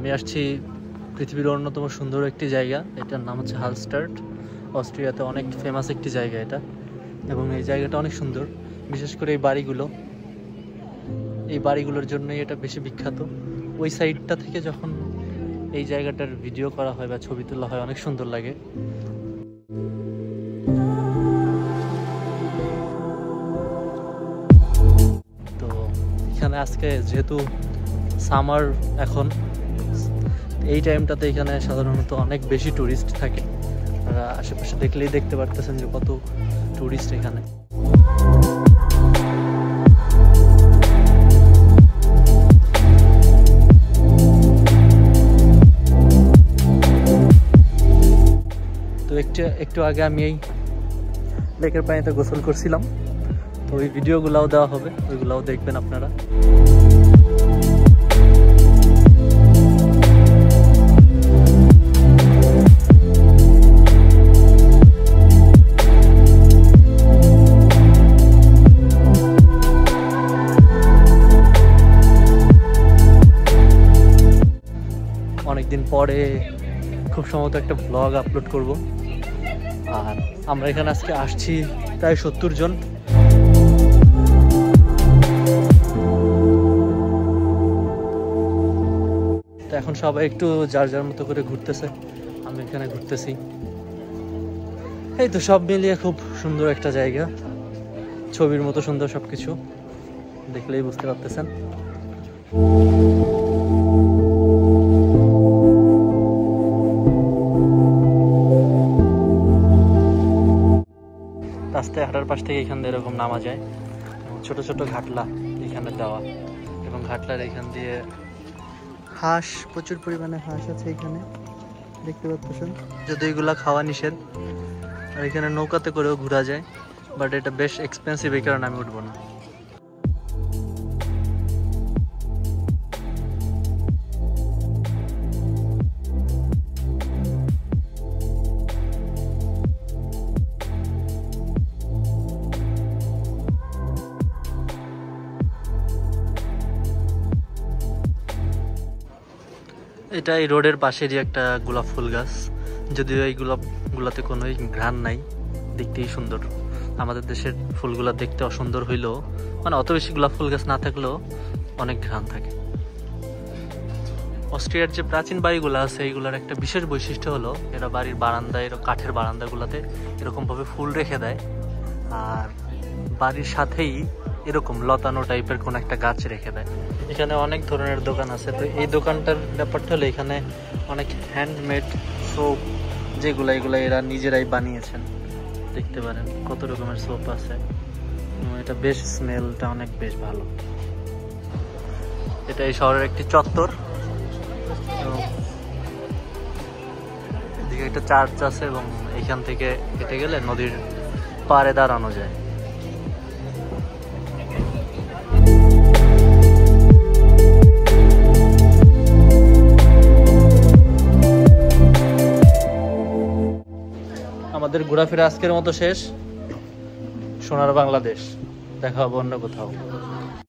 আমি আসছি পৃথিবীর অন্যতম সুন্দর একটি জায়গা, এটার নাম হচ্ছে হালস্টার্ট। অস্ট্রিয়াতে অনেক ফেমাস একটি জায়গা এটা, এবং এই জায়গাটা অনেক সুন্দর। বিশেষ করে এই বাড়িগুলোর জন্যই এটা বেশি বিখ্যাত। ওই সাইডটা থেকে যখন এই জায়গাটার ভিডিও করা হয় বা ছবি তোলা হয় অনেক সুন্দর লাগে। তো এখানে আজকে যেহেতু সামার, এখন এই টাইমটাতে এখানে সাধারণত অনেক বেশি টুরিস্ট থাকে। আপনারা আশেপাশে দেখলেই দেখতে পারতেছেন যে কত টুরিস্ট এখানে। তো একটু আগে আমি এই লেকের পানিতে গোসল করছিলাম, তো ওই ভিডিওগুলাও দেওয়া হবে, ওইগুলাও দেখবেন আপনারা। অনেকদিন পরে খুব সম্ভবত একটা ব্লগ আপলোড করব। আর আমরা এখানে আজকে আসছি প্রায় 70 জন। তো এখন সবাই একটু যার যার মতো করে ঘুরতেছে, আমি এখানে ঘুরতেছি। এই তো সব মিলিয়ে খুব সুন্দর একটা জায়গা, ছবির মতো সুন্দর সবকিছু, দেখলেই বুঝতে পারতেছেন। রাস্তায় হাঁটার পাশ থেকে এখান দিয়ে এরকম নামা যায়, ছোট ছোট ঘাটলা এখানে দেওয়া, এবং ঘাটলার এখান দিয়ে হাঁস, প্রচুর পরিমাণে হাঁস আছে এখানে দেখতে পাচ্ছেন। যদি এগুলা খাওয়া নিষেধ, আর এখানে নৌকাতে করেও ঘোরা যায়, বাট এটা বেশ এক্সপেন্সিভ, এই কারণে আমি উঠবো না। এটা এই রোডের পাশেরই একটা গোলাপ ফুল গাছ, যদিও এই গোলাপগুলাতে কোনো ঘ্রাণ নাই, দেখতেই সুন্দর। আমাদের দেশের ফুলগুলা দেখতে অসুন্দর হইলেও, মানে অত বেশি গোলাপ ফুল গাছ না থাকলেও অনেক ঘ্রাণ থাকে। অস্ট্রিয়ার যে প্রাচীন বাড়িগুলো আছে, এইগুলার একটা বিশেষ বৈশিষ্ট্য হলো এরা বাড়ির বারান্দায়, কাঠের বারান্দাগুলোতে এরকমভাবে ফুল রেখে দেয়, আর বাড়ির সাথেই এরকম লতানো টাইপের কোন একটা গাছ রেখে দেয়। এখানে অনেক ধরনের দোকান আছে। তো এই দোকানটার ব্যাপারটা হলো এখানে অনেক হ্যান্ডমেড সোপ, এগুলা এরা নিজেরাই বানিয়েছেন। দেখতে পারেন কত রকমের সোপ আছে, এটা বেশ স্মেলটা অনেক বেশ ভালো। এটা এই শহরের একটি চত্বর, এদিকে একটা চার্চ আছে, এবং এখান থেকে হেঁটে গেলে নদীর পাড়ে দাঁড়ানো যায়। আমাদের ঘোরাফেরা আজকের মতো শেষ। সোনার বাংলাদেশ, দেখা হবে অন্য কোথাও।